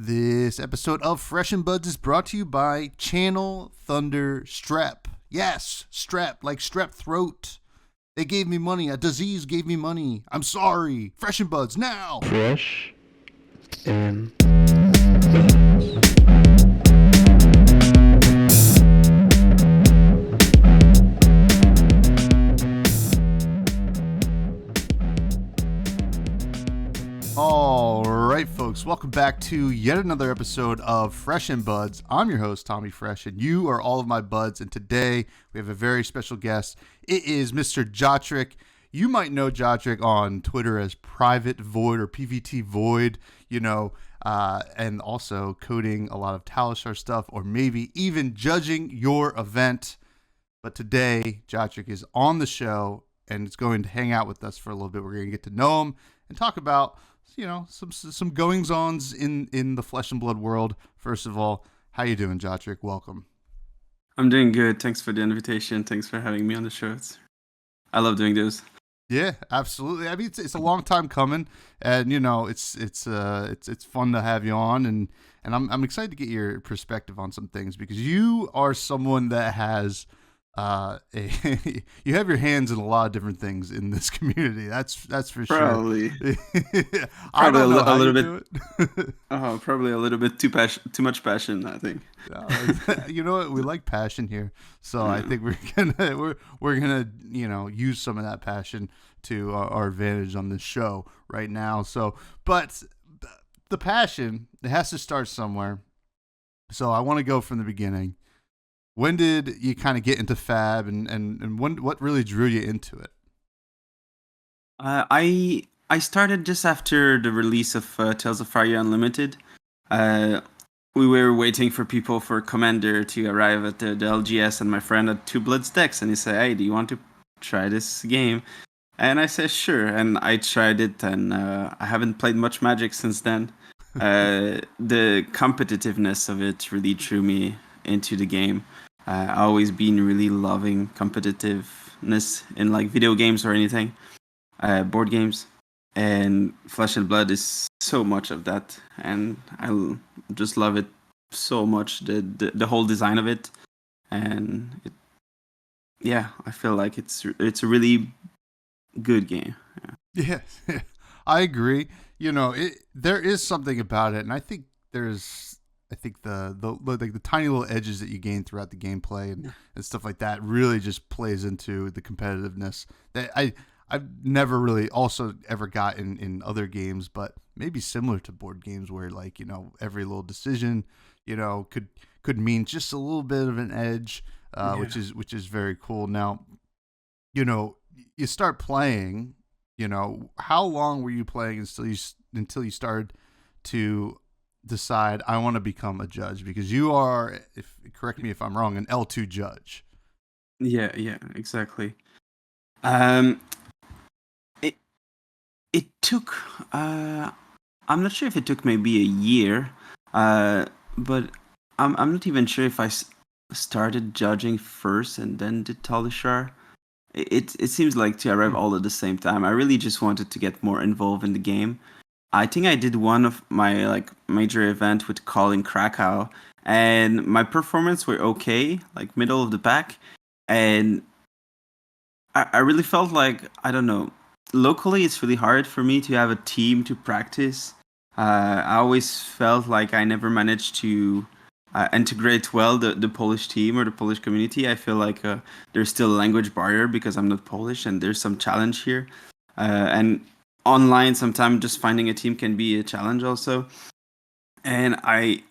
This episode of Fresh and Buds is brought to you by Channel Thunder Strep. Yes, strep, like strep throat. They gave me money. A disease gave me money. I'm sorry. Fresh and Buds now. Fresh and All right, folks. Welcome back to yet another episode of Fresh and Buds. I'm your host, Tommy Fresh, and you are all of my buds. And today we have a very special guest. It is Mr. Jotrick. You might know Jotrick on Twitter as Private Void or PVT Void, and also coding a lot of Talishar stuff, or maybe even judging your event. But today, Jotrick is on the show and it's going to hang out with us for a little bit. We're going to get to know him and talk about some goings-ons in the flesh and blood world. First of all, how you doing, Jotrick? Welcome. I'm doing good. Thanks for the invitation. Thanks for having me on the show. I love doing this. Yeah, absolutely. I mean, it's a long time coming, and it's fun to have you on, and I'm excited to get your perspective on some things because you are someone that has you have your hands in a lot of different things in this community. That's for probably. Sure. Probably a little bit. Probably a little bit too much passion, I think. You know what? We like passion here, so I think we're gonna use some of that passion to our advantage on this show right now. So, but the passion, it has to start somewhere. So I want to go from the beginning. When did you kind of get into Fab, and what really drew you into it? I started just after the release of Tales of Fire Unlimited. We were waiting for people for Commander to arrive at the LGS, and my friend had 2 Bloods decks, and he said, "Hey, do you want to try this game?" And I said, "Sure," and I tried it, and I haven't played much Magic since then. The competitiveness of it really drew me into the game. I've always been really loving competitiveness in like video games or anything, board games, and Flesh and Blood is so much of that, and I just love it so much, the whole design of it, and I feel like it's a really good game. Yeah, I agree. There is something about it, and I think the tiny little edges that you gain throughout the gameplay and stuff like that really just plays into the competitiveness that I've never really also ever got in other games, but maybe similar to board games where every little decision could mean just a little bit of an edge, which is very cool. Now, you start playing. How long were you playing until you started to decide I want to become a judge? Because you are, correct me if I'm wrong, an L2 judge. Yeah, exactly. It took I'm not sure if it took maybe a year, but I'm not even sure if I started judging first and then did Talishar. It seems like to arrive all at the same time. I really just wanted to get more involved in the game. I think I did one of my major event with Colin Krakow, and my performance were okay, like middle of the pack, and I really felt like, I don't know, locally it's really hard for me to have a team to practice. I always felt like I never managed to integrate well the Polish team or the Polish community. I feel like there's still a language barrier because I'm not Polish, and there's some challenge here. And online, sometimes just finding a team can be a challenge also. And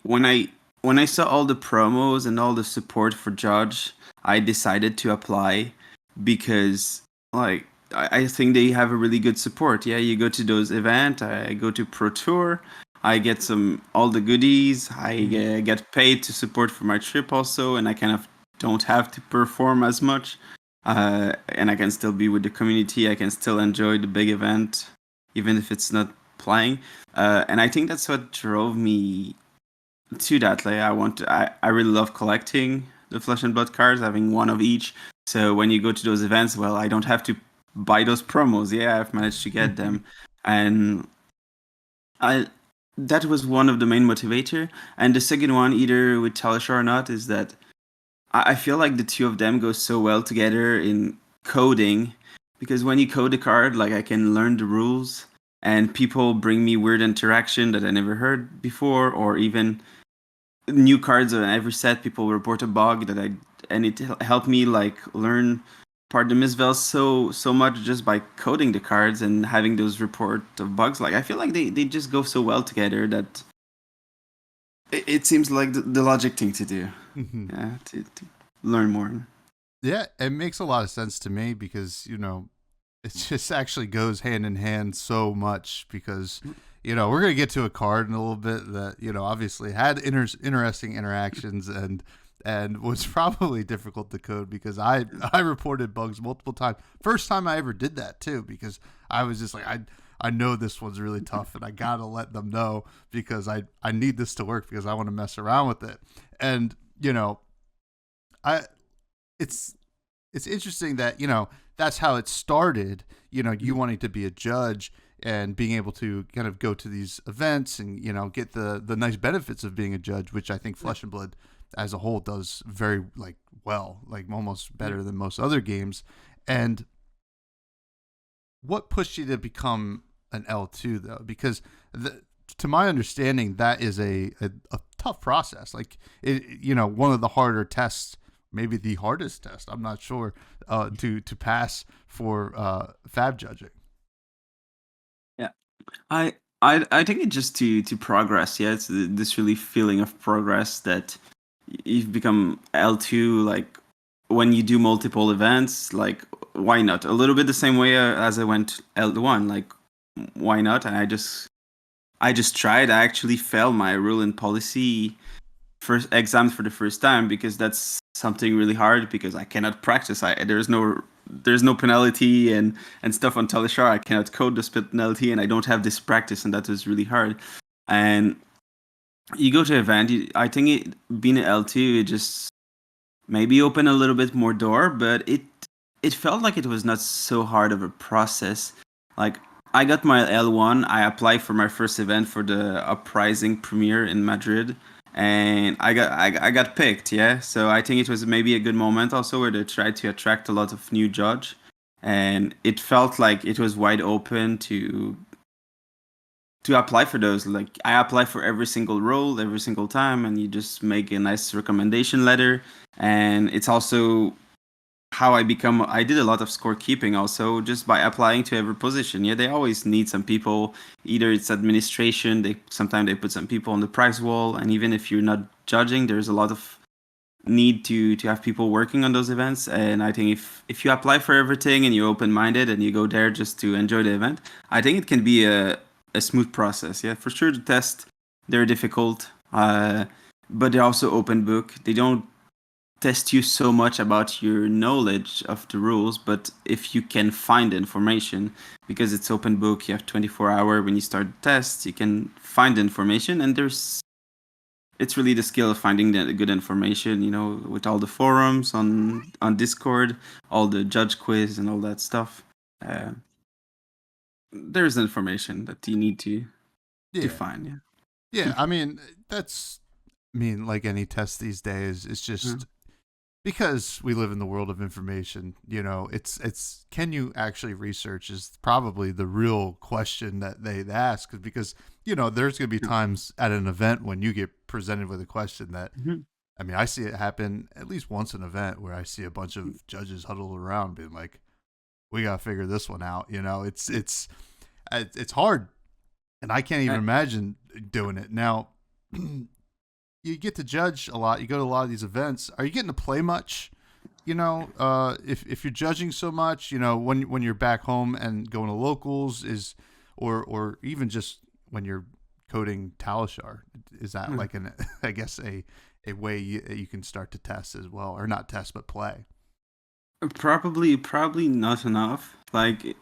when I saw all the promos and all the support for Judge, I decided to apply because I think they have a really good support. Yeah, you go to those events, I go to Pro Tour, I get all the goodies, I get paid to support for my trip also, and I kind of don't have to perform as much. And I can still be with the community, I can still enjoy the big event, even if it's not playing. And I think that's what drove me to that. I really love collecting the Flesh and Blood cards, having one of each. So when you go to those events, well, I don't have to buy those promos. Yeah, I've managed to get them. And that was one of the main motivator. And the second one, either with Talishar or not, is that I feel like the two of them go so well together in coding, because when you code a card, like I can learn the rules, and people bring me weird interaction that I never heard before, or even new cards on every set. People report a bug and it helped me like learn part the misspells so much just by coding the cards and having those report of bugs. Like I feel like they just go so well together that it seems like the logic thing to do. Yeah, to learn more. Yeah, it makes a lot of sense to me because, it just actually goes hand in hand so much because, we're going to get to a card in a little bit that, obviously had interesting interactions and was probably difficult to code because I reported bugs multiple times. First time I ever did that too, because I was just like, I know this one's really tough and I got to let them know because I need this to work because I want to mess around with it. And, I it's interesting that that's how it started. You wanting to be a judge and being able to kind of go to these events and get the nice benefits of being a judge, which I think Flesh and Blood as a whole does very well, like almost better than most other games. And what pushed you to become an L2 though? Because to my understanding, that is a tough process. Like one of the harder tests, maybe the hardest test, I'm not sure, to pass for fab judging. Yeah, I think it's just to progress. Yeah, it's this really feeling of progress that you've become L2. Like when you do multiple events, like why not? A little bit the same way as I went L1. Like why not? And I just tried. I actually failed my rule and policy first exam for the first time because that's something really hard because I cannot practice. There's no penalty and stuff on Talishar. I cannot code the split penalty and I don't have this practice, and that was really hard. And you go to event, I think being an L2, it just maybe open a little bit more door, but it felt like it was not so hard of a process. Like I got my L1, I applied for my first event for the Uprising premiere in Madrid, and I got picked. Yeah, so I think it was maybe a good moment also where they tried to attract a lot of new judge, and it felt like it was wide open to apply for those. Like I apply for every single role every single time, and you just make a nice recommendation letter. And it's also how I did a lot of scorekeeping also just by applying to every position. Yeah, they always need some people. Either it's administration, sometimes they put some people on the prize wall, and even if you're not judging, there's a lot of need to have people working on those events. And I think if you apply for everything and you're open-minded and you go there just to enjoy the event, I think it can be a smooth process. Yeah, for sure the tests, they're difficult, but they're also open book. They don't test you so much about your knowledge of the rules, but if you can find the information, because it's open book, you have 24-hour when you start the test, you can find the information, and it's really the skill of finding the good information, with all the forums on Discord, all the judge quiz and all that stuff. There's information that you need to find. Yeah. Yeah, I mean, like any test these days, it's just because we live in the world of information, it's can you actually research is probably the real question that they ask, because there's going to be times at an event when you get presented with a question that I mean, I see it happen at least once an event where I see a bunch of judges huddled around being like, we got to figure this one out. It's hard, and I can't even imagine doing it. Now, you get to judge a lot. You go to a lot of these events. Are you getting to play much? If you're judging so much, when you're back home and going to locals or even just when you're coding Talishar, is that like I guess a way you can start to test as well, or not test but play? Probably not enough. Like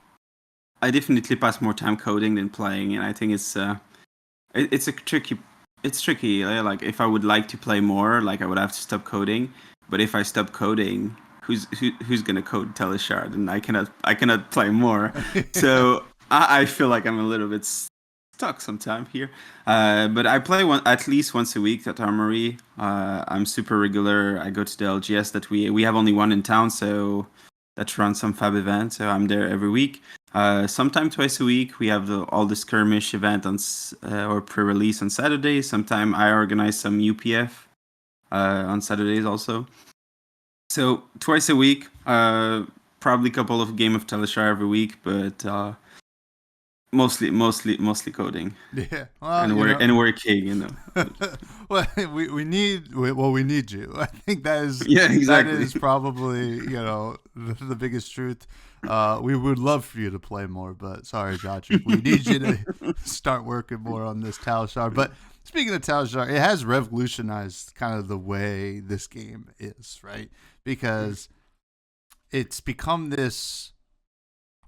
I definitely pass more time coding than playing, and I think it's a tricky. It's tricky. Like if I would like to play more, like I would have to stop coding. But if I stop coding, who's gonna code Talishar? And I cannot play more. So I feel like I'm a little bit stuck sometime here. But I play at least once a week at Armory. I'm super regular. I go to the LGS that we have only one in town, so that runs some fab events. So I'm there every week. Sometime twice a week we have all the skirmish event or pre-release on Saturdays. Sometime I organize some UPF on Saturdays also. So twice a week, probably a couple of game of Talishar every week, but mostly coding. Yeah, and working, you know. Well, we need you. I think that is That is probably the biggest truth. We would love for you to play more, but sorry, Jotrick, we need you to start working more on this Talishar. But speaking of Talishar, it has revolutionized kind of the way this game is, right? Because it's become this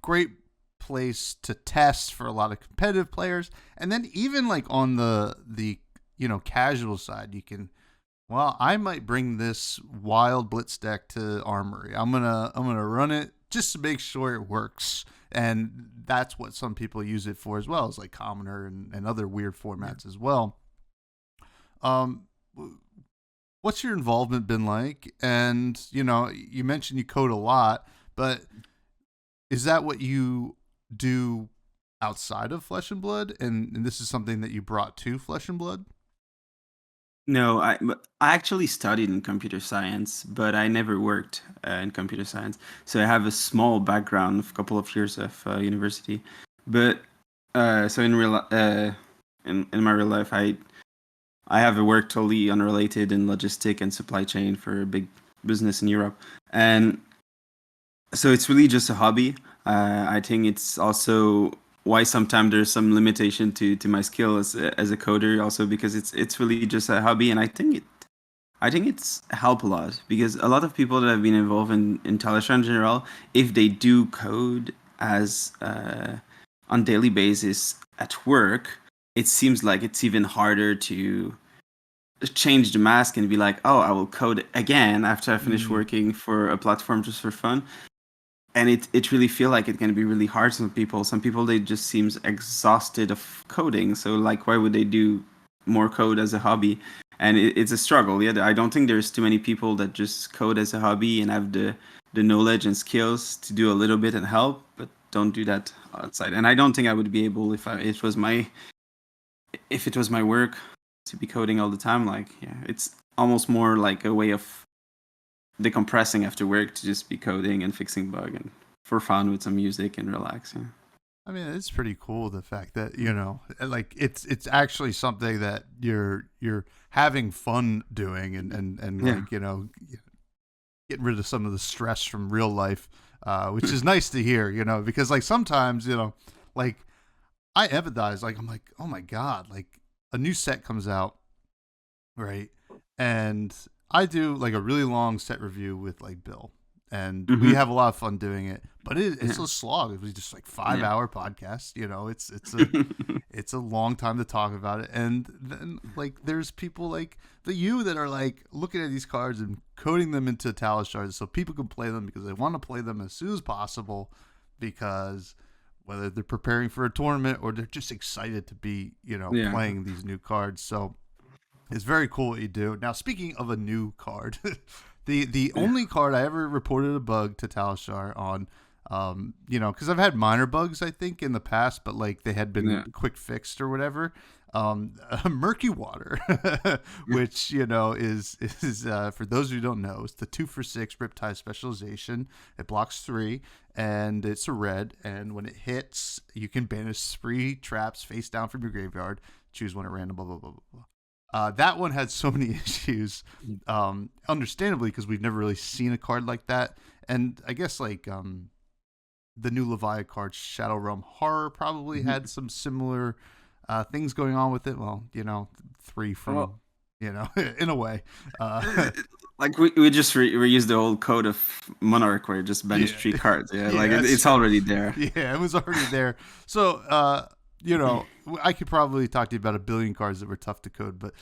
great place to test for a lot of competitive players, and then even like on the casual side, you can, I might bring this wild blitz deck to Armory. I'm gonna run it just to make sure it works, and that's what some people use it for as well, as like commoner and other weird formats as well. What's your involvement been like? And you mentioned you code a lot, but is that what you do outside of Flesh and Blood, and this is something that you brought to Flesh and Blood? No, I actually studied in computer science, but I never worked in computer science. So I have a small background of a couple of years of university. But so in my real life, I have a work totally unrelated in logistic and supply chain for a big business in Europe, and so it's really just a hobby. I think it's also why sometimes there's some limitation to my skill as a coder, also because it's really just a hobby, and I think it's helped a lot, because a lot of people that have been involved in Talishar in general, if they do code as on daily basis at work, it seems like it's even harder to change the mask and be like, oh, I will code again after I finish working for a platform just for fun. And it really feel like it can be really hard. Some people, they just seems exhausted of coding. So like, why would they do more code as a hobby? And it's a struggle. Yeah, I don't think there's too many people that just code as a hobby and have the knowledge and skills to do a little bit and help, but don't do that outside. And I don't think I would be able if it was my work to be coding all the time. Like, yeah, it's almost more like a way of decompressing after work to just be coding and fixing bug and for fun with some music and relaxing. I mean, it's pretty cool, the fact that like it's actually something that you're having fun doing, and Yeah. like getting rid of some of the stress from real life, which is nice to hear. Because like sometimes like I empathize. Like I'm like, oh my god, like a new set comes out, right? And I do like a really long set review with like Bill, and we have a lot of fun doing it. But it's a slog. It was just like 5-hour podcast. It's a long time to talk about it. And then like there's people like you that are like looking at these cards and coding them into Talishar so people can play them because they want to play them as soon as possible, because whether they're preparing for a tournament or they're just excited to be playing these new cards. So it's very cool what you do. Now, speaking of a new card, the only card I ever reported a bug to Talishar on, because I've had minor bugs, I think, in the past, but like they had been quick fixed or whatever. Murky Water, which is for those who don't know, it's the 2-for-6 Riptide specialization. It blocks 3, and it's a red. And when it hits, you can banish 3 traps face down from your graveyard. Choose one at random. Blah blah blah blah blah. That one had so many issues, understandably, because we've never really seen a card like that. And I guess like the new Leviathan card, Shadow Realm Horror, probably had some similar things going on with it. Well, 3 from, in a way. Like we just reused the old code of Monarch where you just banish 3 cards. Yeah, like it's already there. Yeah, it was already there. So, I could probably talk to you about a billion cards that were tough to code, but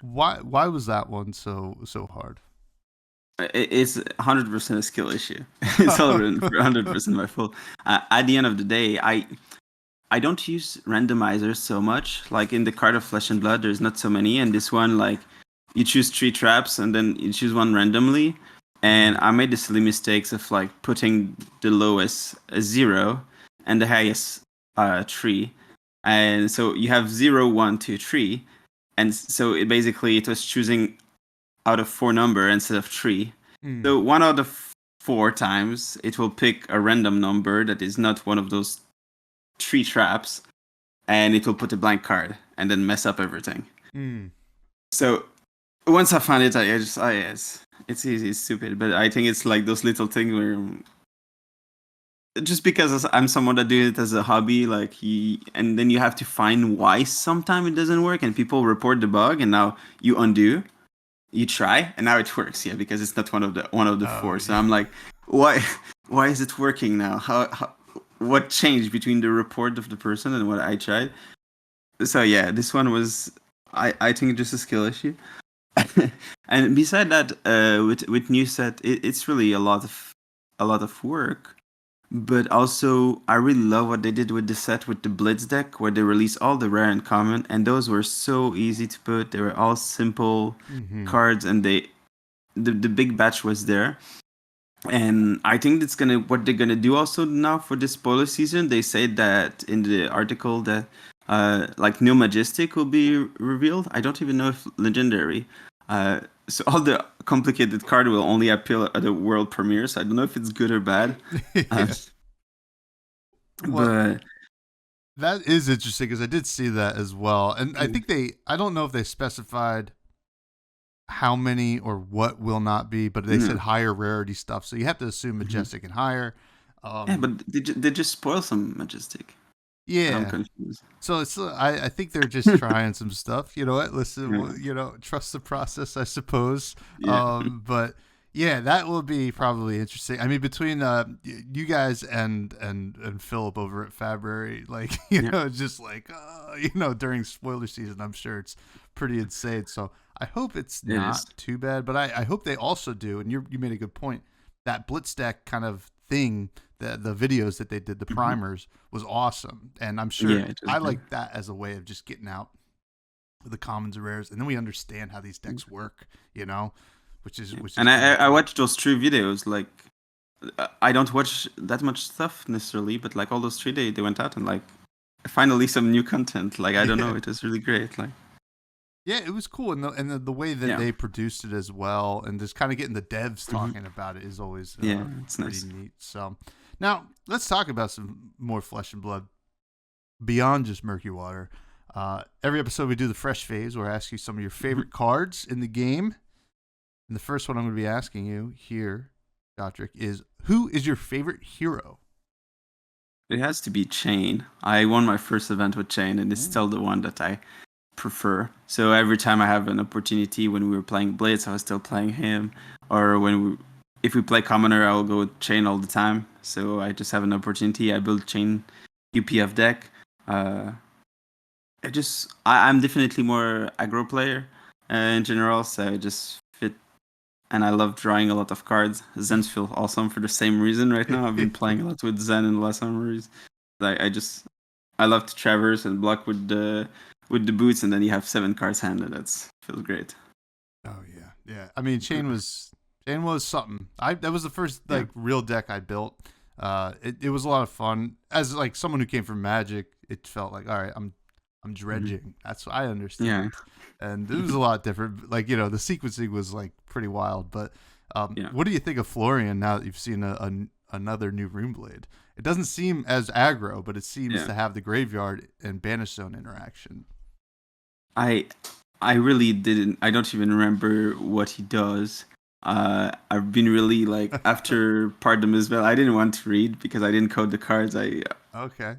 why was that one so hard? It's 100% a skill issue. It's all 100% my fault. At the end of the day, I don't use randomizers so much. Like in the card of Flesh and Blood, there's not so many, and this one, like, you choose 3 traps and then you choose one randomly. And I made the silly mistakes of like putting the lowest a 0 and the highest 3, and so you have 0, 1, 2, 3, and so it was choosing out of 4 number instead of 3. So 1 out of 4 times it will pick a random number that is not one of those 3 traps, and it will put a blank card and then mess up everything. So once I found it, it's easy, it's stupid, but I think it's like those little things where just because I'm someone that do it as a hobby, like and then you have to find why sometimes it doesn't work, and people report the bug, and now you undo, you try, and now it works, because it's not one of the 4. So I'm like, why is it working now? How what changed between the report of the person and what I tried? So yeah, this one was I think just a skill issue. And beside that, with new set, it's really a lot of work. But also, I really love what they did with the set with the Blitz deck, where they released all the rare and common, and those were so easy to put. They were all simple cards, and the big batch was there. And I think that's what they're gonna do also now for this spoiler season. They said that in the article that like new Majestic will be revealed. I don't even know if legendary. So all the complicated card will only appear at the world premiere. So I don't know if it's good or bad. But that is interesting because I did see that as well, and I think I don't know if they specified how many or what will not be, but they said higher rarity stuff. So you have to assume Majestic and higher. But they just spoil some Majestic. Yeah, I'm confused. So it's I think they're just trying some stuff. You know what? Listen, trust the process, I suppose. Yeah. But yeah, that will be probably interesting. I mean, between you guys and Philip over at Fabry, like just like during spoiler season, I'm sure it's pretty insane. So I hope it's not too bad. But I hope they also do. And you made a good point. That Blitz deck kind of thing. The videos that they did, the primers, was awesome, and I'm sure I like that as a way of just getting out the commons and rares, and then we understand how these decks work, which is. And I watched those 3 videos. Like, I don't watch that much stuff necessarily, but like all those 3 they went out and like finally some new content. Like I don't know, it was really great. Like. Yeah, it was cool, and the way that they produced it as well, and just kind of getting the devs talking about it is always it's pretty nice. neat. So now let's talk about some more Flesh and Blood beyond just Murky Water. Every episode we do the fresh phase, where I ask you some of your favorite cards in the game, and the first one I'm going to be asking you here, Jotrick, is who is your favorite hero? It has to be Chain. I won my first event with Chain, and it's still the one that I prefer. So every time I have an opportunity, when we were playing Blitz, I was still playing him, or if we play Commoner, I will go with Chain all the time. So I just have an opportunity, I build Chain UPF deck. I'm definitely more aggro player in general, so I just fit, and I love drawing a lot of cards. Zens feel awesome for the same reason right now. I've been playing a lot with Zen in the last summers. I love to traverse and block with the boots, and then you have 7 cards handed. That feels great. Oh yeah. I mean, Chain was something. That was the first real deck I built. It was a lot of fun. As like someone who came from Magic, it felt like, all right, I'm dredging. That's what I understand. Yeah. And it was a lot different. Like the sequencing was like pretty wild. But what do you think of Florian now that you've seen another new Runeblade? It doesn't seem as aggro, but it seems to have the graveyard and banish zone interaction. I really didn't. I don't even remember what he does. I've been really like after Pardon as well. I didn't want to read because I didn't code the cards. Okay.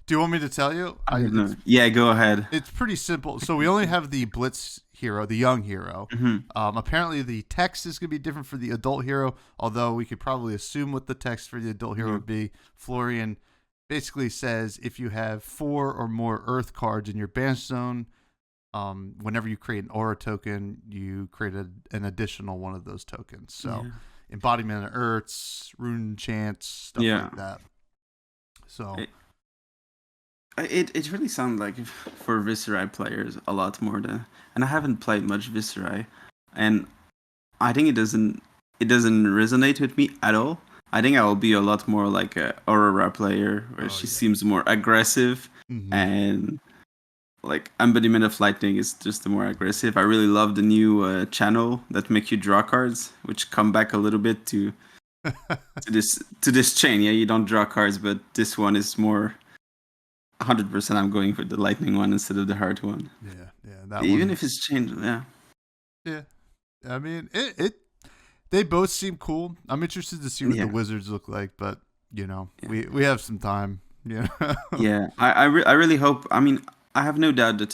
Do you want me to tell you? I don't know. Yeah, go ahead. It's pretty simple. So we only have the Blitz hero, the young hero. Apparently the text is going to be different for the adult hero, although we could probably assume what the text for the adult hero would be. Florian basically says if you have 4 or more Earth cards in your banish zone, whenever you create an aura token, you create an additional one of those tokens. So embodiment of Earths, rune chants, stuff like that. So It really sounds like for Viserai players a lot more than, and I haven't played much Viserai, and I think it doesn't resonate with me at all. I think I will be a lot more like a Aurora player, where Oh she yeah. seems more aggressive, Hmm. and like Embodiment of Lightning is just the more aggressive. I really love the new channel that make you draw cards, which come back a little bit to this chain. Yeah, you don't draw cards, but this one is more 100%. I'm going for the Lightning one instead of the hard one, Yeah, yeah, that even one. if it's changed. Yeah, Yeah, I mean, it. They both seem cool. I'm interested to see what the yeah. Wizards look like, but Yeah. we have some time. Yeah. Yeah, I really hope. I mean, I have no doubt that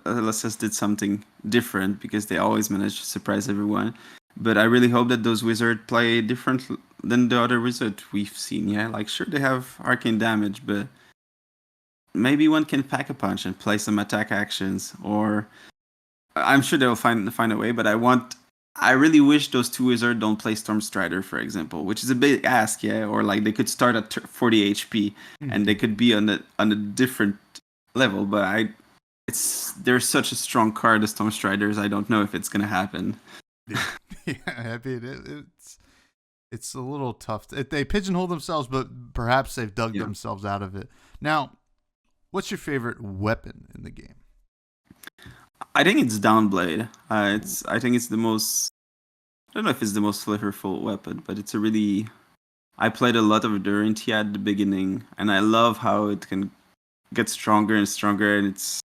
LSS did something different because they always manage to surprise everyone. But I really hope that those wizards play different than the other wizard we've seen. Yeah, like sure they have arcane damage, but maybe one can pack a punch and play some attack actions. Or I'm sure they'll find a way. But I really wish those two wizards don't play Storm Strider, for example, which is a big ask, yeah. Or like they could start at 40 HP and they Mhm. could be on a different level. But there's such a strong card as Storm Striders. I don't know if it's gonna happen. Yeah, yeah. I mean, it's a little tough. They pigeonhole themselves, but perhaps they've dug Yeah, themselves out of it. Now, what's your favorite weapon in the game? I think it's Downblade. Ooh. I think it's the most. I don't know if it's the most flavorful weapon, but it's a really. I played a lot of Durantia at the beginning, and I love how it can get stronger and stronger, and it's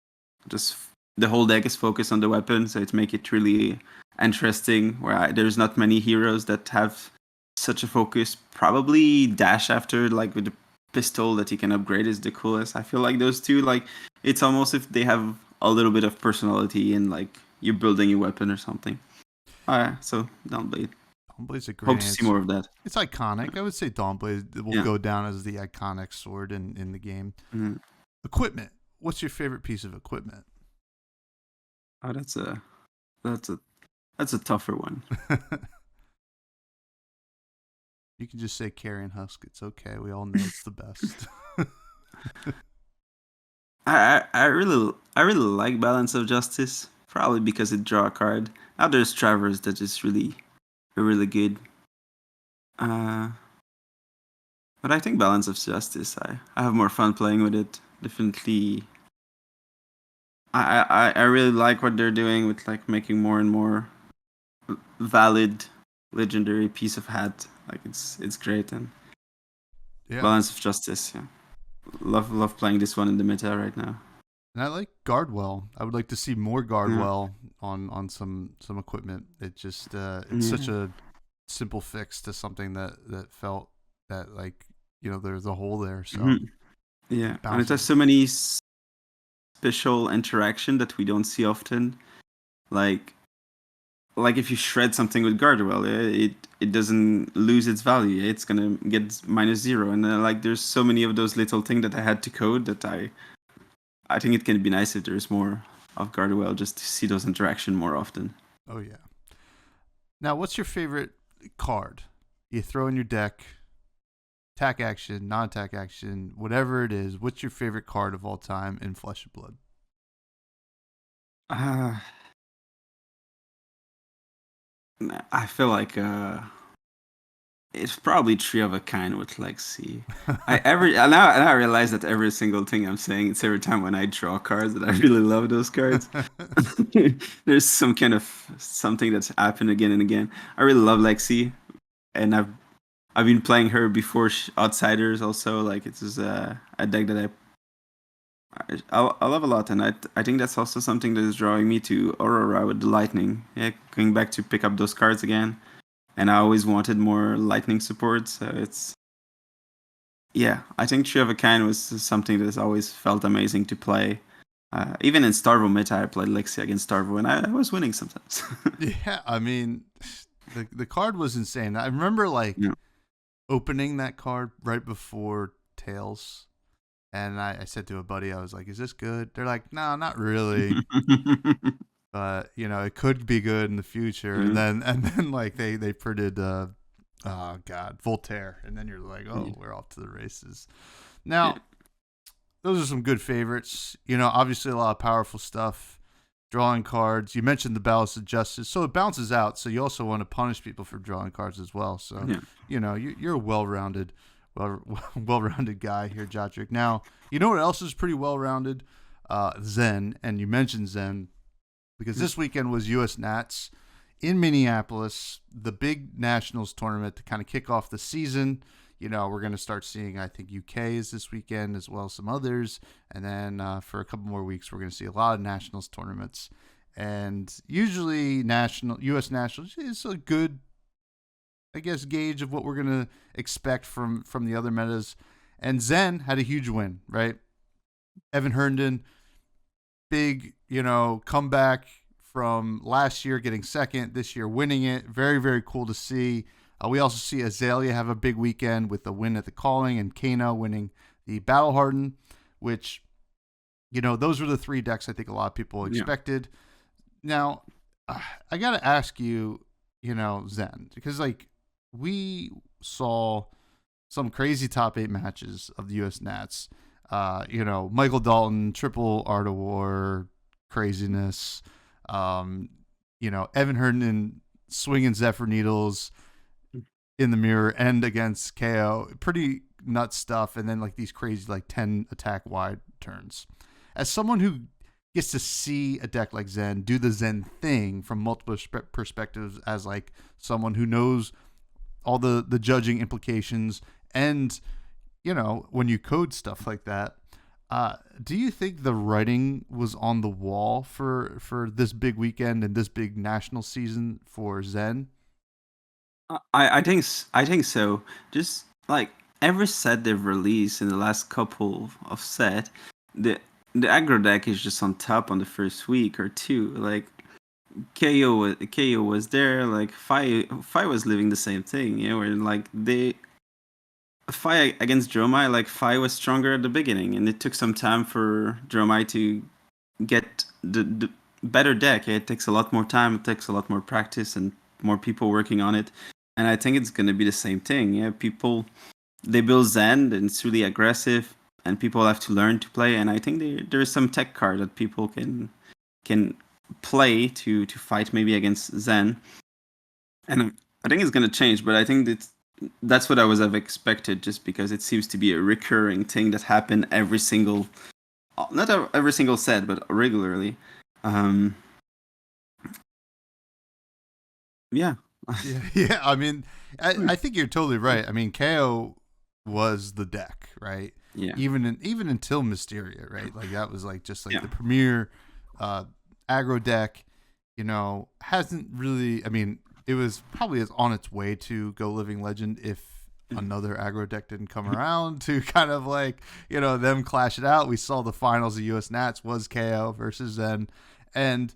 just the whole deck is focused on the weapon, so it make it really interesting. There's not many heroes that have such a focus. Probably Dash after like with the pistol that you can upgrade is the coolest. I feel like those two, like it's almost if they have a little bit of personality in like you're building a weapon or something. So Downblade. Dawnblade's a Hope great to see more answer. of that. It's iconic. I would say Dawnblade will Yeah. go down as the iconic sword in the game. Mhm. Equipment. What's your favorite piece of equipment? Oh, that's a that's a tougher one. You can just say Carrion Husk. It's okay. We all know it's the best. I really like Balance of Justice, probably because it draw a card. Now there's Travers that is really good. Uh, but I think Balance of Justice, I have more fun playing with it. Definitely, I really like what they're doing with like making more and more valid legendary piece of hat. Like it's great, and Yeah. Balance of Justice. Yeah, love playing this one in the meta right now. And I like Guardwell. I would like to see more Yeah, Guardwell on some equipment. It just it's such yeah, a simple fix to something that felt that like there's a hole there. So mhm, yeah. And it has bounces. so many special interaction that we don't see often. Like if you shred something with Guardrail, it doesn't lose its value. It's gonna get -0, and like there's so many of those little things that I had to code that I think it can be nice if there's more of Guardrail just to see those interaction more often. Oh yeah. Now, what's your favorite card? You throw in your deck, attack action, non-attack action, whatever it is. What's your favorite card of all time in Flesh and Blood? Uh, I feel like it's probably Tree of a Kind with Lexi. Now I realize that every single thing I'm saying, it's every time when I draw cards that I really love those cards. There's some kind of something that's happened again and again. I really love Lexi, and I've been playing her before Outsiders also. Like it's just, a deck that I love a lot, and I think that's also something that is drawing me to Aurora with the Lightning. Yeah, going back to pick up those cards again, and I always wanted more Lightning support, so it's yeah. I think Tree of a Kind was something that has always felt amazing to play. Even in Starvo meta, I played Lexi against Starvo, and I was winning sometimes. Yeah, I mean, the card was insane. I remember like Yeah. opening that card right before Tails, and I said to a buddy, I was like, "Is this good?" They're like, "No, not really." But it could be good in the future. And Yeah. then like they printed oh god, Voltaire, and then you're like, Yeah. oh, we're off to the races. Now, those are some good favorites. Obviously a lot of powerful stuff, drawing cards. You mentioned the balance of justice, so it balances out. So you also want to punish people for drawing cards as well. So you're a well-rounded, well-rounded guy here, Jotrick. Now you know what else is pretty well-rounded? Zen, and you mentioned Zen because this weekend was U.S. Nats in Minneapolis, the big Nationals tournament to kind of kick off the season. We're going to start seeing, I think, UKs this weekend as well as some others. And then for a couple more weeks, we're going to see a lot of Nationals tournaments. And usually U.S. Nationals is a good, I guess, gauge of what we're going to expect from the other metas. And Zen had a huge win, right? Evan Herndon, big, comeback from last year getting second, this year winning it. Very, very cool to see. We also see Azalea have a big weekend with a win at the Calling and Kano winning the Battle Harden, which, those were the three decks I think a lot of people expected. Yeah. Now, I got to ask you, Zen, because we saw some crazy top 8 matches of the U.S. Nats. Michael Dalton, triple Art of War craziness. Evan Herndon swinging Zephyr Needles in the mirror and against KO. Pretty nuts stuff. And then these crazy 10 attack wide turns. As someone who gets to see a deck like Zen do the Zen thing from multiple perspectives, as someone who knows all the judging implications and when you code stuff like that, do you think the writing was on the wall for this big weekend and this big national season for Zen? I think so. Just every set they've released in the last couple of set, the aggro deck is just on top on the first week or two. KO was there. Fi was living the same thing. Where Fi against Dromai, Fi was stronger at the beginning, and it took some time for Dromai to get the better deck. It takes a lot more time. It takes a lot more practice and more people working on it. And I think it's going to be the same thing. Yeah, they build Zen, and it's really aggressive, and people have to learn to play. And I think there is some tech card that people can play to fight maybe against Zen. And I think it's going to change, but I think that's what I have expected, just because it seems to be a recurring thing that happened every single, not every single set, but regularly. Yeah. Yeah. I mean, I think you're totally right. I mean, KO was the deck, right? Yeah. Even until Mysteria, right? That was the premier aggro deck. Hasn't really. I mean, it was probably on its way to go Living Legend if another aggro deck didn't come around to kind of them clash it out. We saw the finals of US Nats was KO versus Zen, and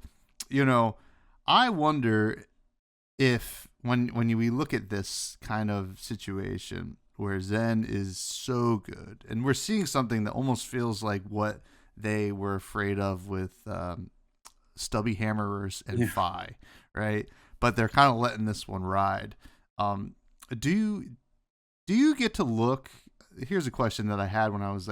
I wonder if when we look at this kind of situation where Zen is so good, and we're seeing something that almost feels like what they were afraid of with Stubby Hammerers and Fi, right? But they're kind of letting this one ride. Do you get to look? Here's a question that I had when I was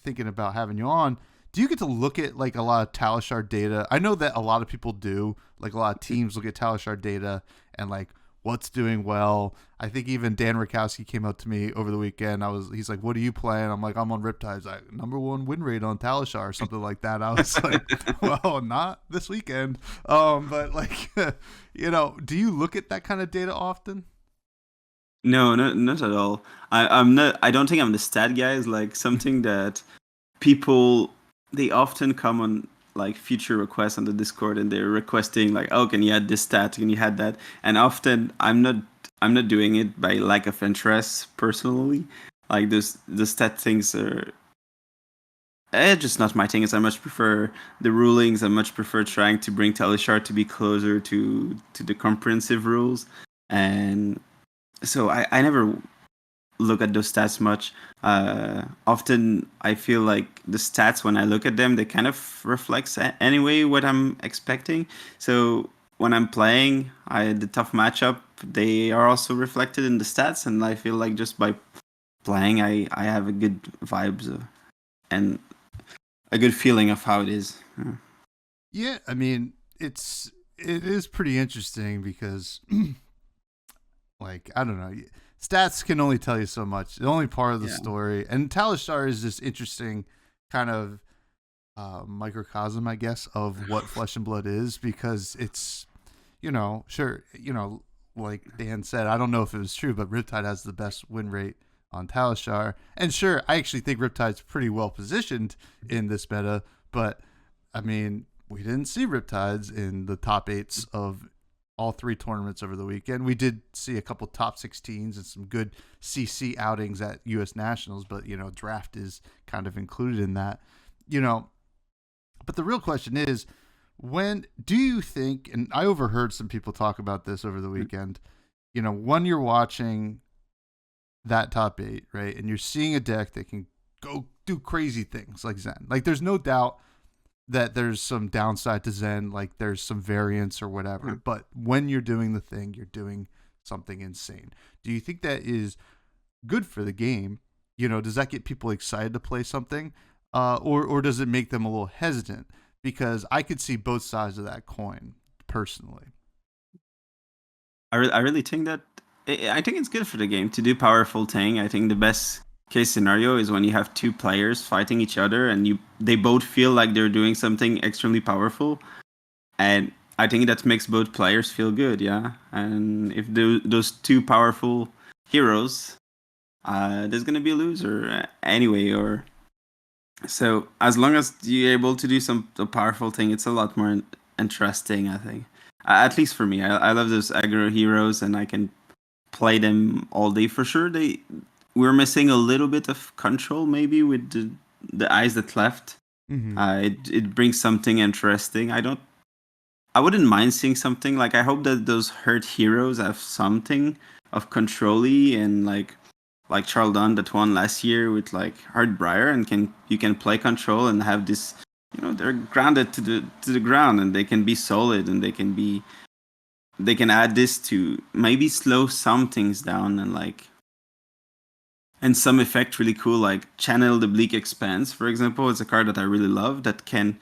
thinking about having you on. Do you get to look at a lot of Talishar data? I know that a lot of people do. A lot of teams look at Talishar data and what's doing well. I think even Dan Rakowski came up to me over the weekend. He's like, "What are you playing?" I'm like, "I'm on Riptide's #1 win rate on Talishar," or something like that. I was like, "Well, not this weekend." But do you look at that kind of data often? No, not at all. I'm not. I don't think I'm the stat guy. It's something that people, they often come on feature requests on the Discord, and they're requesting "Oh, can you add this stat? Can you add that?" And often I'm not doing it by lack of interest personally. The stat things are just not my thing. I much prefer the rulings. I much prefer trying to bring Talishar to be closer to the comprehensive rules. And so I never look at those stats much. Often I feel like the stats, when I look at them, they kind of reflects anyway what I'm expecting. So when I'm playing, the tough matchup, they are also reflected in the stats, and I feel like just by playing, I have a good vibes and a good feeling of how it is. Yeah. Yeah, I mean, it is pretty interesting because like I don't know, stats can only tell you so much. The only part of the Yeah. story, and Talishar is this interesting kind of microcosm, I guess, of what Flesh and Blood is because it's sure like Dan said, I don't know if it was true, but Riptide has the best win rate on Talishar, and sure, I actually think Riptide's pretty well positioned in this meta, but I mean, we didn't see Riptides in the top eights of all three tournaments over the weekend. We did see a couple top 16s and some good CC outings at U.S. Nationals, but draft is kind of included in that. But the real question is, when do you think? And I overheard some people talk about this over the weekend. When you're watching that top eight, right, and you're seeing a deck that can go do crazy things like Zen. Like, there's no doubt that there's some downside to Zen, like there's some variance or whatever. But when you're doing the thing, you're doing something insane. Do you think that is good for the game? Does that get people excited to play something? Or does it make them a little hesitant? Because I could see both sides of that coin, personally. I really think that I think it's good for the game to do powerful thing. I think the best case scenario is when you have two players fighting each other and they both feel like they're doing something extremely powerful, and I think that makes both players feel good. Yeah, and if those two powerful heroes, there's gonna be a loser anyway. Or so as long as you're able to do a powerful thing, it's a lot more interesting. I think. At least for me, I love those aggro heroes, and I can play them all day for sure. We're missing a little bit of control maybe with the eyes that left. Mm-hmm. It brings something interesting. I wouldn't mind seeing something like, I hope that those hurt heroes have something of control-y, and like Charles Dunn that won last year with like Hardbriar, and you can play control and have this, they're grounded to the ground, and they can be solid, and they can add this to maybe slow some things down, and some effect really cool, like Channel the Bleak Expanse, for example. It's a card that I really love that can.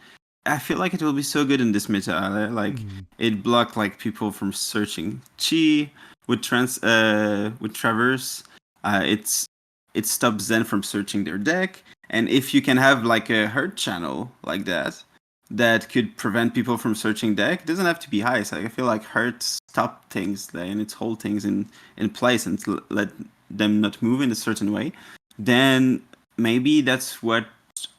I feel like it will be so good in this meta. Like, it blocked like people from searching Chi with Traverse. It stops Zen from searching their deck, and if you can have like a hurt channel like that could prevent people from searching deck. It doesn't have to be high. So I feel like hurt stop things and its hold things in place and let them not move in a certain way. Then maybe that's what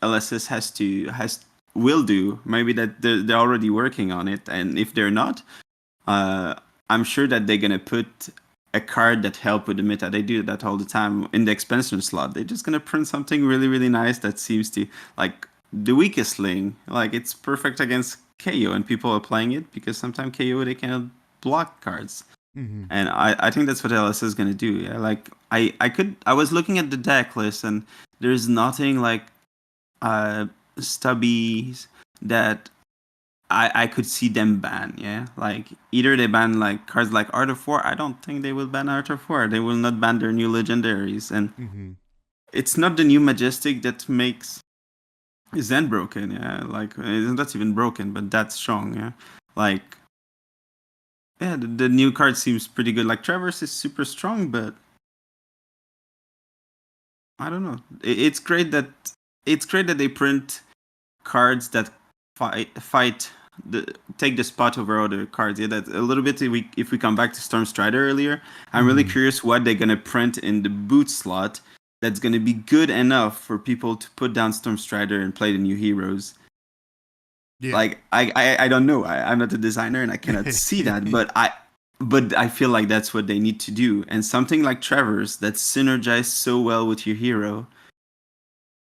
LSS will do. Maybe that they're already working on it, and if they're not, I'm sure that they're gonna put a card that help with the meta. They do that all the time in the expansion slot. They're just gonna print something really, really nice that seems to like the weakest link. Like, it's perfect against KO, and people are playing it because sometimes KO they cannot block cards. And I think that's what LS is gonna do. Yeah? Like, I was looking at the deck list, and there's nothing like stubbies that I could see them ban. Yeah, like either they ban like cards like Art of War. I don't think they will ban Art of War. They will not ban their new legendaries, and it's not the new Majestic that makes Zen broken. Yeah, like it's not even broken, but that's strong. Yeah, like. Yeah, the new card seems pretty good. Like, Traverse is super strong, but I don't know. It's great that they print cards that take the spot over other cards. Yeah, that a little bit. If we come back to Storm Strider earlier, I'm really curious what they're gonna print in the boot slot that's gonna be good enough for people to put down Storm Strider and play the new heroes. Yeah. Like, I don't know. I'm not a designer and I cannot see that, but I feel like that's what they need to do. And something like Traverse that synergizes so well with your hero,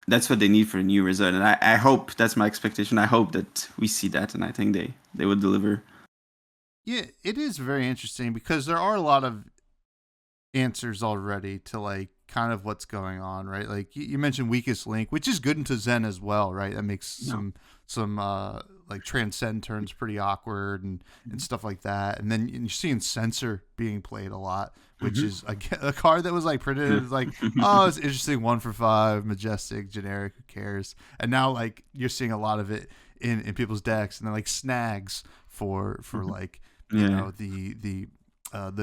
that's what they need for a new result. And I hope, that's my expectation. I hope that we see that, and I think they would deliver. Yeah, it is very interesting because there are a lot of answers already to like kind of what's going on, right? Like you mentioned weakest link, which is good into Zen as well, right? That makes some like transcend turns pretty awkward and stuff like that. And then you're seeing censor being played a lot, which is a card that was like printed as like, oh, it's interesting, 1 for 5, majestic, generic, who cares? And now like you're seeing a lot of it in people's decks, and then like snags for like you know the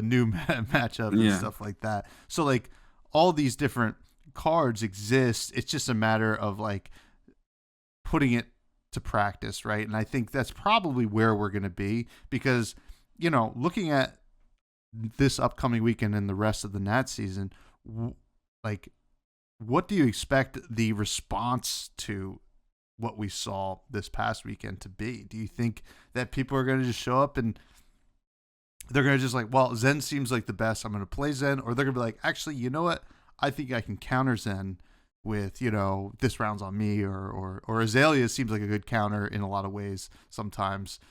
new matchup and stuff like that. So like all these different cards exist. It's just a matter of like putting it to practice, right? And I think that's probably where we're going to be, because, you know, looking at this upcoming weekend and the rest of the Nat season, like, what do you expect the response to what we saw this past weekend to be? Do you think that people are going to just show up and they're going to just like, well, Zen seems like the best, I'm going to play Zen? Or they're going to be like, actually, you know what? I think I can counter Zen with, you know, this round's on me, or Azalea seems like a good counter in a lot of ways sometimes,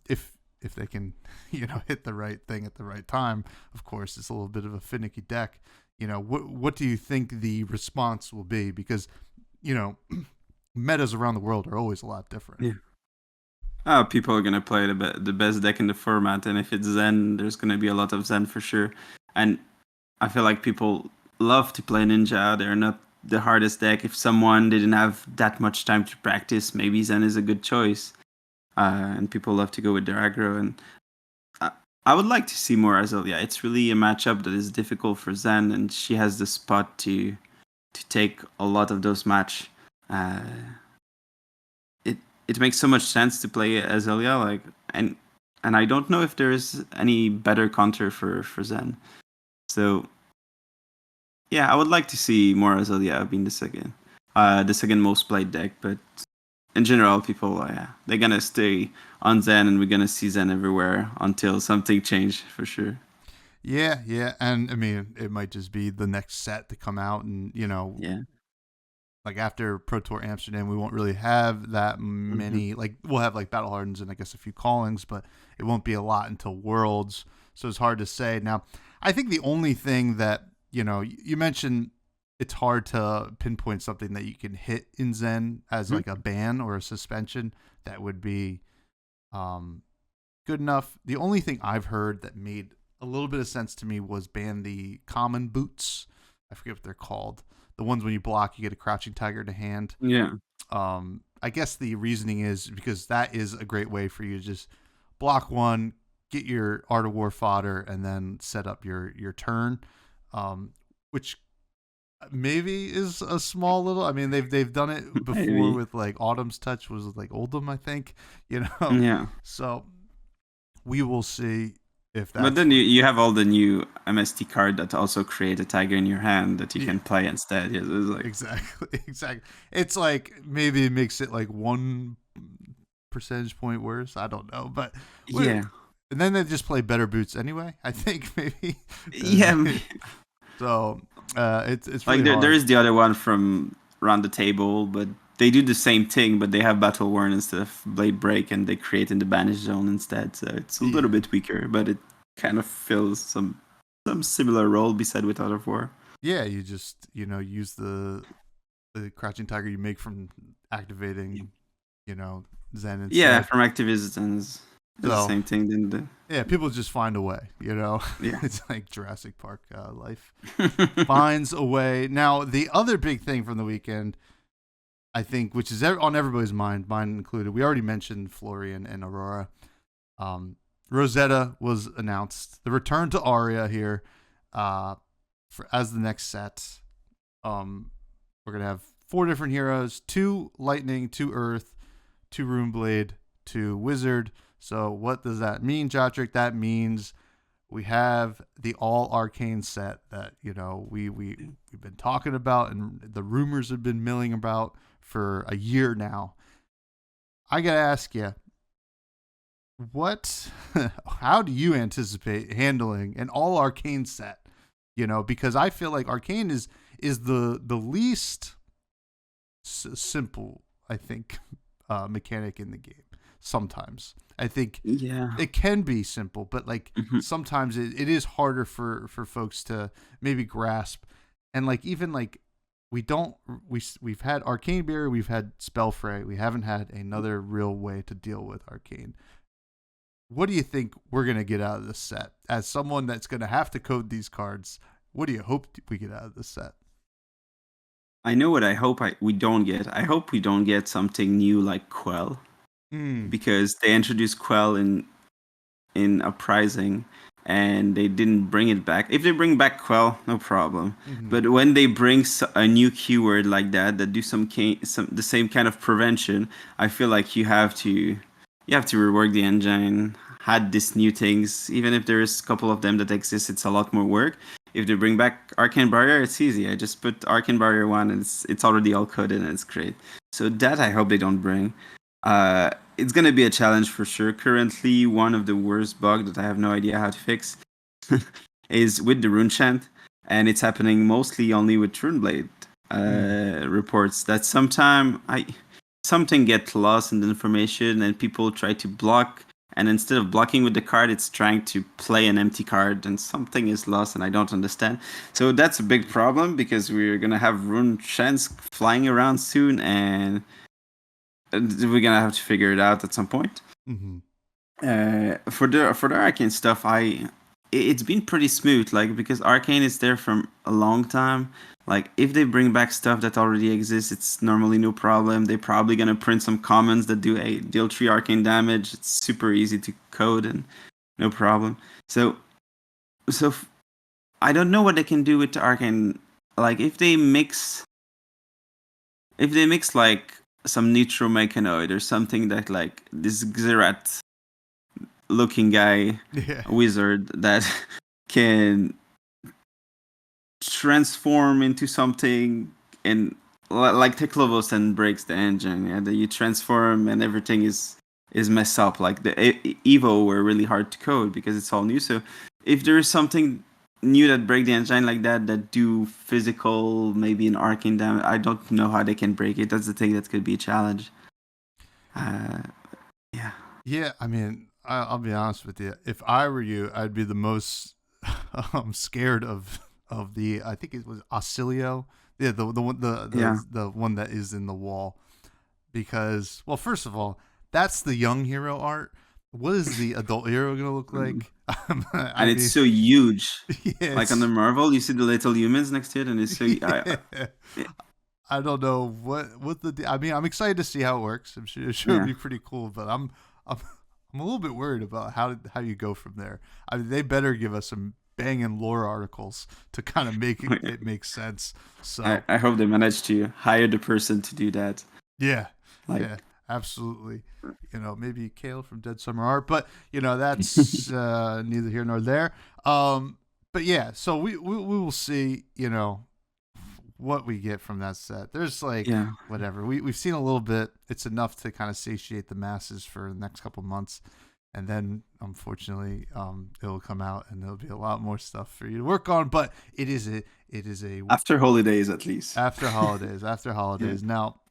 if they can, you know, hit the right thing at the right time. Of course, it's a little bit of a finicky deck. You know, what do you think the response will be? Because, you know, metas around the world are always a lot different. Yeah. People are gonna play the best deck in the format, and if it's Zen, there's gonna be a lot of Zen for sure. And I feel like people love to play Ninja. They're not the hardest deck. If someone didn't have that much time to practice, maybe Zen is a good choice. And people love to go with their aggro. And I would like to see more Azalea. It's really a matchup that is difficult for Zen, and she has the spot to take a lot of those match. It makes so much sense to play Azalea, like, and I don't know if there is any better counter for Zen. So yeah, I would like to see more Azalea being the second most played deck. But in general, people they're gonna stay on Zen, and we're gonna see Zen everywhere until something changes for sure. Yeah, and I mean, it might just be the next set to come out, and you know, like after Pro Tour Amsterdam, we won't really have that many. Like we'll have like Battle Hardens and I guess a few callings, but it won't be a lot until Worlds. So it's hard to say. Now, I think the only thing that, you know, you mentioned, it's hard to pinpoint something that you can hit in Zen as like a ban or a suspension that would be good enough. The only thing I've heard that made a little bit of sense to me was ban the common boots. I forget what they're called. The ones when you block, you get a crouching tiger to hand. Yeah. I guess the reasoning is because that is a great way for you to just block one, get your Art of War fodder, and then set up your turn, which maybe is a small little. I mean, they've done it before maybe. With like Autumn's Touch was like Oldham, I think. You know. Yeah. So we will see. But then you have all the new MST card that also create a tiger in your hand that you can play instead. Yeah, it's like... Exactly. It's like maybe it makes it like 1 percentage point worse. I don't know, but yeah. And then they just play better boots anyway. I think maybe. Yeah. So it's like really there is the other one from Round the Table, but they do the same thing, but they have Battle Worn instead of Blade Break, and they create in the Banish Zone instead. So it's a little bit weaker, but it kind of fills some similar role beside with Art of War. Yeah, you just, you know, use the Crouching Tiger you make from activating, you know, Zen instead. Yeah, from activations. The same thing. Yeah, people just find a way, you know. Yeah. It's like Jurassic Park life finds a way. Now, the other big thing from the weekend, I think, which is on everybody's mind, mine included, we already mentioned Florian and Aurora. Rosetta was announced. The return to Aria here as the next set. We're going to have 4 different heroes, 2 Lightning, 2 Earth, 2 Runeblade, 2 Wizard. So what does that mean, Jotrick? That means we have the all arcane set that, you know, we've been talking about and the rumors have been milling about for a year now. I got to ask you, how do you anticipate handling an all arcane set? You know, because I feel like arcane is the least simple, I think, mechanic in the game. Sometimes I think it can be simple, but like sometimes it is harder for folks to maybe grasp. And like even like we've had Arcane Barrier, we've had Spellfray, we haven't had another real way to deal with Arcane. What do you think we're gonna get out of this set? As someone that's gonna have to code these cards, what do you hope we get out of this set? I know what I hope we don't get. I hope we don't get something new like Quell, because they introduced Quell in Uprising, and they didn't bring it back. If they bring back Quell, no problem. Mm-hmm. But when they bring a new keyword like that do some the same kind of prevention, I feel like you have to rework the engine, add these new things. Even if there's a couple of them that exist, it's a lot more work. If they bring back Arcane Barrier, it's easy. I just put Arcane Barrier 1 and it's already all coded and it's great. So that I hope they don't bring. It's gonna be a challenge for sure. Currently, one of the worst bugs that I have no idea how to fix is with the rune chant, and it's happening mostly only with Runeblade reports. That something gets lost in the information, and people try to block. And instead of blocking with the card, it's trying to play an empty card, and something is lost, and I don't understand. So that's a big problem because we're gonna have rune chants flying around soon, and we're gonna have to figure it out at some point. Mm-hmm. For the Arcane stuff, it's been pretty smooth, like because Arcane is there from a long time. Like if they bring back stuff that already exists, it's normally no problem. They're probably gonna print some commons that deal 3 arcane damage. It's super easy to code and no problem. So I don't know what they can do with the Arcane. Like if they mix like some Nitro Mechanoid or something that like this Xerath looking guy wizard that can transform into something and like Teklovos and breaks the engine. Yeah, that you transform and everything is messed up. Like the Evo were really hard to code because it's all new. So if there is something new that break the engine like that do physical, maybe an arcane damage, I don't know how they can break it. That's the thing that could be a challenge. Yeah. Yeah, I mean, I'll be honest with you. If I were you, I'd be the most scared of the. I think it was Auxilio. Yeah, the one that is in the wall. Because, well, first of all, that's the young hero art. What is the adult hero gonna look like? And it's so huge. Yeah, like on the Marvel, you see the little humans next to it, and it's so. I don't know what the. I mean, I'm excited to see how it works. I'm sure it'll be pretty cool, but I'm a little bit worried about how you go from there. I mean, they better give us some banging lore articles to kind of make it make sense. So I hope they manage to hire the person to do that. Yeah, yeah, absolutely. You know, maybe Kale from Dead Summer Art, but you know that's neither here nor there. But yeah, so we will see. You know, what we get from that set. There's like whatever we've seen a little bit. It's enough to kind of satiate the masses for the next couple months, and then unfortunately it'll come out and there'll be a lot more stuff for you to work on. But it is a after holidays, at least after holidays. Now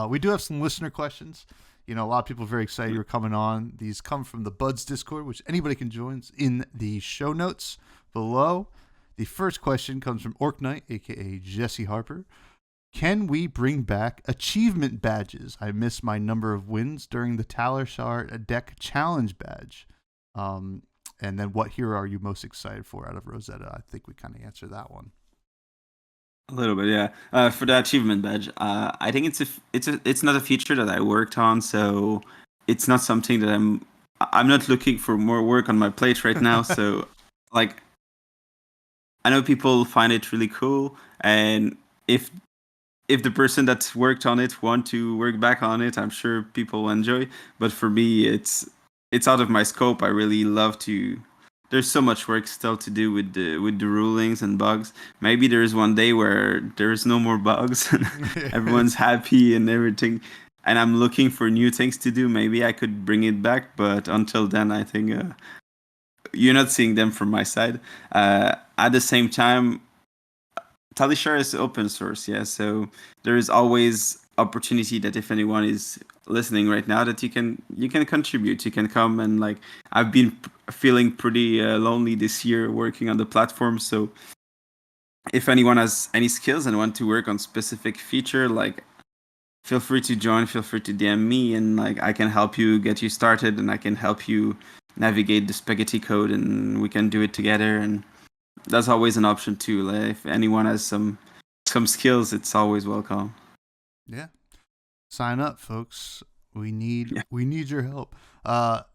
we do have some listener questions. You know, a lot of people are very excited you're coming on. These come from the Buds Discord, which anybody can join in the show notes below. The first question comes from Orc Knight, a.k.a. Jesse Harper. Can we bring back achievement badges? I missed my number of wins during the Talishar deck challenge badge. And then what hero are you most excited for out of Rosetta? I think we kind of answered that one. A little bit, yeah. For the achievement badge, I think it's not a feature that I worked on, so it's not something that I'm not looking for more work on my plate right now. So, like, I know people find it really cool, and if the person that's worked on it want to work back on it, I'm sure people will enjoy. But for me, it's out of my scope. I really love to. There's so much work still to do with the rulings and bugs. Maybe there is one day where there's no more bugs and everyone's happy and everything, and I'm looking for new things to do. Maybe I could bring it back, but until then, I think you're not seeing them from my side. At the same time, Talishar is open source, yeah. So there is always opportunity that if anyone is listening right now, that you can contribute. You can come and like I've been feeling pretty lonely this year working on the platform, so if anyone has any skills and want to work on specific feature, like feel free to join, feel free to DM me, and like I can help you get you started, and I can help you navigate the spaghetti code, and we can do it together. And that's always an option too. Like if anyone has some skills, it's always welcome. Yeah. Sign up, folks. We need Yeah. your help.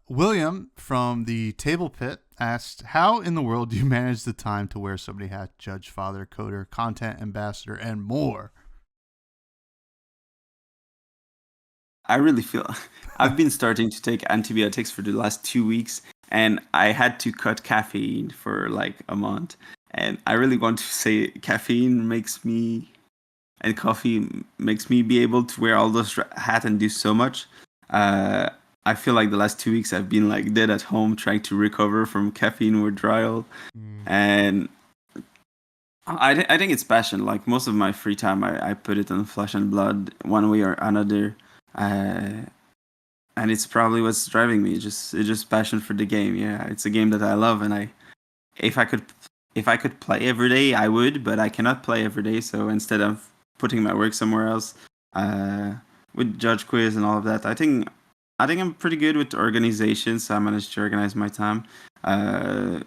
William from the Table Pit asked, "How in the world do you manage the time to wear so many hats? Judge, father, coder, content ambassador, and more?" I really feel I've been starting to take antibiotics for the last 2 weeks, and I had to cut caffeine for like a month. And I really want to say caffeine makes me and coffee makes me be able to wear all those hats and do so much. Uh, I feel like the last 2 weeks I've been like dead at home trying to recover from caffeine withdrawal, and I think it's passion. Like most of my free time, I put it on flesh and blood one way or another. Uh, and it's probably what's driving me. It's just passion for the game. Yeah, it's a game that I love, and if I could if I could play every day, I would, but I cannot play every day. So instead of putting my work somewhere else, uh, with judge quiz and all of that, I think I'm pretty good with organization. So I managed to organize my time. Uh,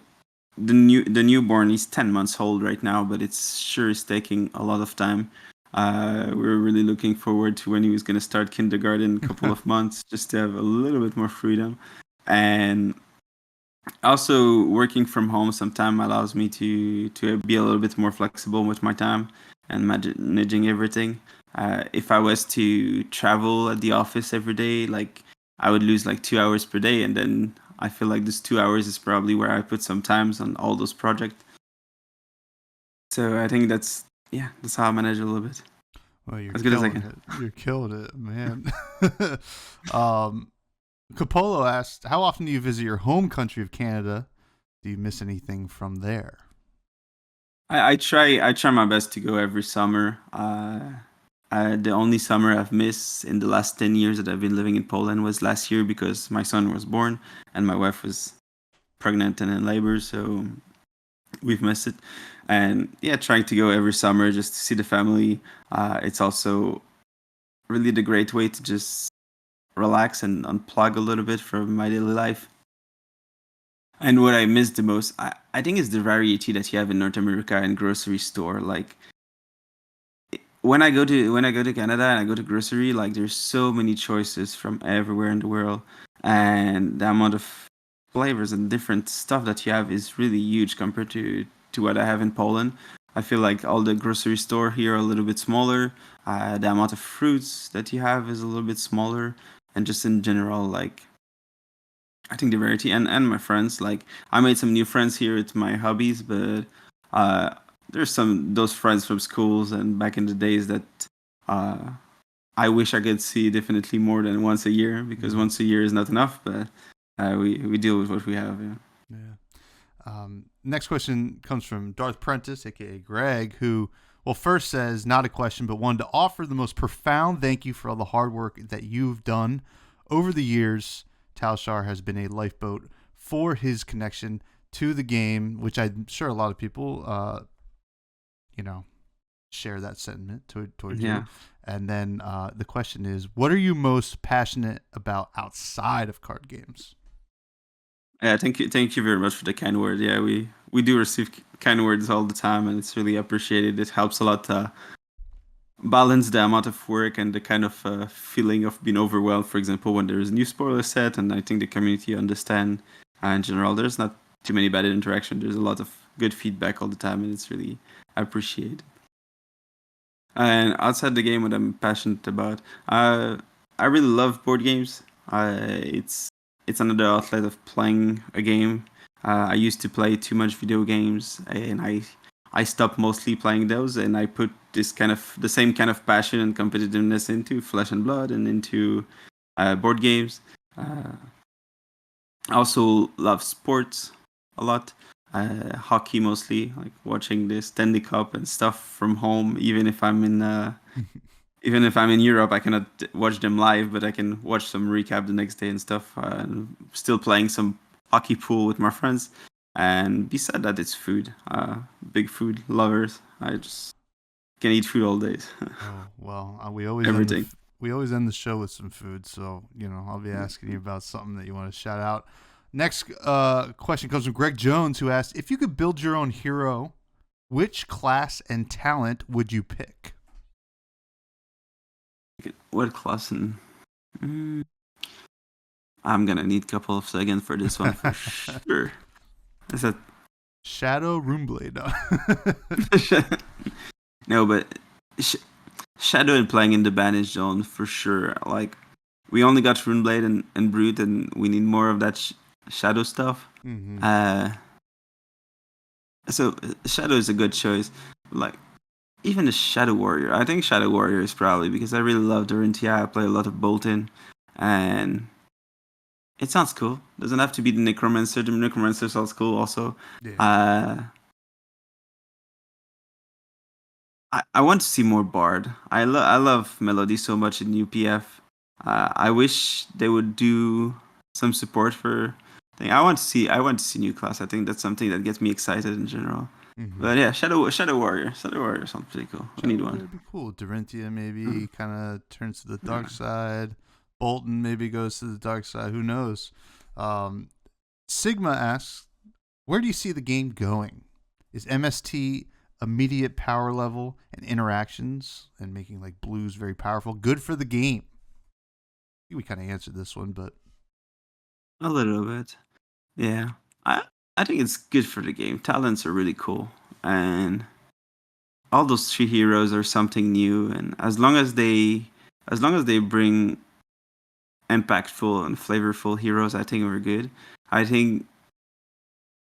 the newborn is 10 months old right now, but it's sure is taking a lot of time. We were really looking forward to when he was going to start kindergarten in a couple of months, just to have a little bit more freedom. And also, working from home sometimes allows me to be a little bit more flexible with my time and managing everything. If I was to travel at the office every day, like I would lose like 2 hours per day, and then I feel like this 2 hours is probably where I put some times on all those projects. So I think that's how I manage a little bit Well, you're as good as I killing can. it. You're killing it, man. Capolo asked, "How often do you visit your home country of Canada? Do you miss anything from there?" I try my best to go every summer. The only summer I've missed in the last 10 years that I've been living in Poland was last year because my son was born and my wife was pregnant and in labor, so we've missed it. And yeah, trying to go every summer just to see the family. It's also really the great way to just relax and unplug a little bit from my daily life. And what I miss the most, I think, is the variety that you have in North America and grocery store. Like when I go to Canada and I go to grocery, like there's so many choices from everywhere in the world, and the amount of flavors and different stuff that you have is really huge compared to what I have in Poland. I feel like all the grocery store here are a little bit smaller. The amount of fruits that you have is a little bit smaller, and just in general, like I think the variety and my friends. Like I made some new friends here. It's my hobbies, but uh, there's some those friends from schools and back in the days that uh, I wish I could see definitely more than once a year because once a year is not enough. But we deal with what we have. Yeah. Yeah. Next question comes from Darth Prentice, aka Greg, who, well, first says, not a question, but wanted to offer the most profound thank you for all the hard work that you've done over the years. Talishar has been a lifeboat for his connection to the game, which I'm sure a lot of people, share that sentiment towards Yeah. you. And then the question is, what are you most passionate about outside of card games? Yeah, thank you very much for the kind word. Yeah, we do receive kind words all the time, and it's really appreciated. It helps a lot to balance the amount of work and the kind of feeling of being overwhelmed. For example, when there is a new spoiler set, and I think the community understand. In general, there's not too many bad interaction. There's a lot of good feedback all the time, and it's really appreciated. And outside the game, what I'm passionate about, I really love board games. It's another outlet of playing a game. I used to play too much video games, and I stopped mostly playing those, and I put this kind of the same kind of passion and competitiveness into Flesh and Blood and into board games. I also love sports a lot. Hockey mostly, like watching the Stanley Cup and stuff from home. Even if I'm in Europe, I cannot watch them live, but I can watch some recap the next day and stuff. Still playing some hockey pool with my friends. And beside that, it's food. Big food lovers. I just can eat food all day. Oh well, we always Everything. we always end the show with some food, so I'll be asking you about something that you want to shout out. Next question comes from Greg Jones, who asked, if you could build your own hero, which class and talent would you pick? What class? I'm gonna need a couple of seconds for this one for sure. Is that Shadow Runeblade? No, but Shadow and playing in the Banish Zone for sure. Like, we only got Runeblade and Brute, and we need more of that Shadow stuff. Mm-hmm. So Shadow is a good choice. Like, even the Shadow Warrior. I think Shadow Warrior is probably because I really love Dorinthia. I play a lot of Boltyn, and it sounds cool. Doesn't have to be the Necromancer. The Necromancer sounds cool also. Yeah. I want to see more Bard. I love Melody so much in UPF. I wish they would do some support for thing. I want to see new class. I think that's something that gets me excited in general. Mm-hmm. But yeah, Shadow Warrior sounds pretty cool. We need one. That'd be cool. Dorinthia maybe kind of turns to the dark side. Boltyn maybe goes to the dark side. Who knows? Sigma asks, where do you see the game going? Is MST immediate power level and interactions and making like blues very powerful good for the game? I think we kind of answered this one, but a little bit. Yeah. I think it's good for the game. Talents are really cool, and all those 3 heroes are something new, and as long as they bring impactful and flavorful heroes, I think we're good. I think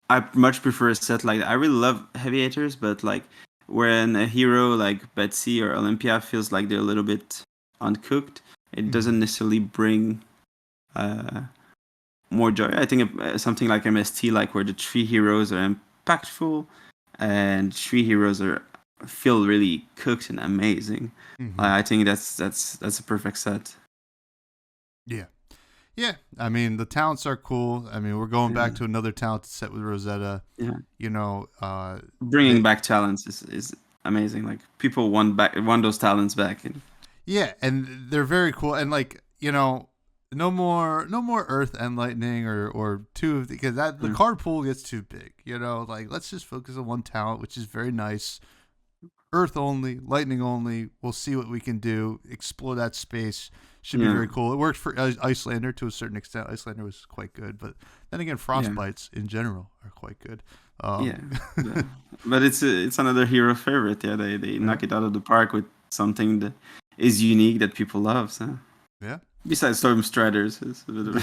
I much prefer a set like that. I really love heavy hitters, but like when a hero like Betsy or Olympia feels like they're a little bit uncooked, it doesn't necessarily bring more joy. I think something like MST, like where the 3 heroes are impactful and 3 heroes feel really cooked and amazing. I think that's a perfect set. Yeah. I mean, the talents are cool. I mean, we're going back to another talented set with Rosetta. Yeah. Bringing back talents is amazing. Like, people want those talents back. Yeah, and they're very cool. And like, no more Earth and Lightning or 2 of because the card pool gets too big. Like, let's just focus on one talent, which is very nice. Earth only, Lightning only. We'll see what we can do. Explore that space. Should be very cool. It worked for Icelander to a certain extent. Icelander was quite good, but then again, Frostbites in general are quite good. But it's another hero favorite. Yeah, they knock it out of the park with something that is unique that people love. So yeah. Besides Storm Striders, it's a bit of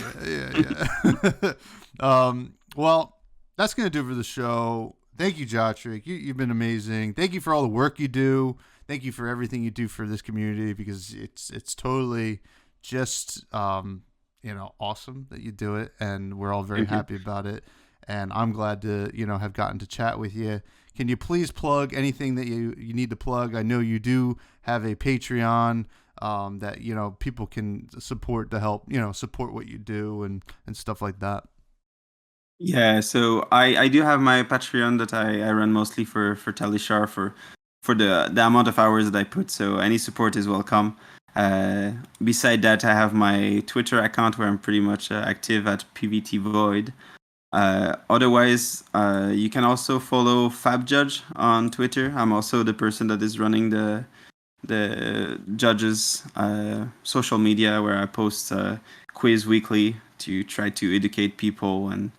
yeah. Well, that's gonna do it for the show. Thank you, Jotrick. You've been amazing. Thank you for all the work you do. Thank you for everything you do for this community, because it's totally just awesome that you do it, and we're all very happy about it. And I'm glad to have gotten to chat with you. Can you please plug anything that you need to plug? I know you do have a Patreon that people can support to help support what you do and stuff like that. Yeah, so I do have my Patreon that I run mostly for Talishar for the amount of hours that I put, so any support is welcome. Beside that, I have my Twitter account where I'm pretty much active at PVT Void. Otherwise, you can also follow FabJudge on Twitter. I'm also the person that is running the judges' social media, where I post quiz weekly to try to educate people and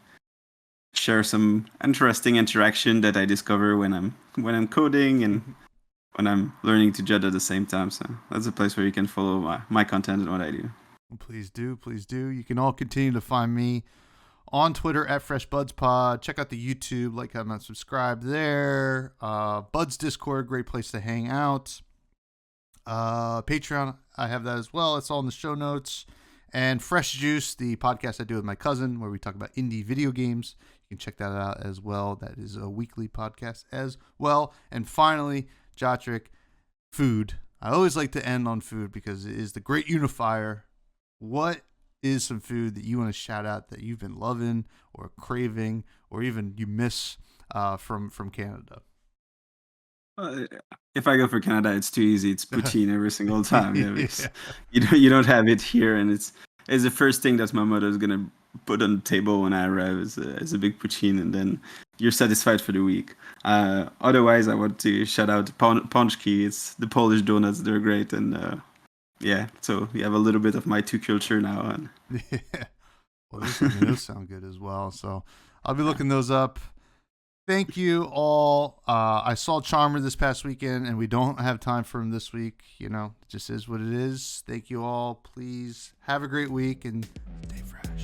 share some interesting interaction that I discover when I'm coding and when I'm learning to judge at the same time. So that's a place where you can follow my content and what I do. Please do. You can all continue to find me on Twitter at freshbudspod. Check out the YouTube, like, comment, subscribe there. Buds Discord, great place to hang out. Patreon, I have that as well. It's all in the show notes. And Fresh Juice, the podcast I do with my cousin, where we talk about indie video games. You can check that out as well. That is a weekly podcast as well. And finally, Jotrick, food. I always like to end on food because it is the great unifier. What is some food that you want to shout out that you've been loving or craving or even you miss from Canada? Uh, if I go for Canada, it's too easy. It's poutine every single time. Yeah, because Yeah. you don't have it here, and it's the first thing that my mother is gonna put on the table when I arrive is a big poutine, and then you're satisfied for the week. Otherwise, I want to shout out Pączki. It's the Polish donuts. They're great, and yeah. So you have a little bit of my two culture now, and Yeah. Well, those sound good as well. So I'll be looking those up. Thank you all. I saw Charmer this past weekend, and we don't have time for him this week. It just is what it is. Thank you all. Please have a great week and stay fresh.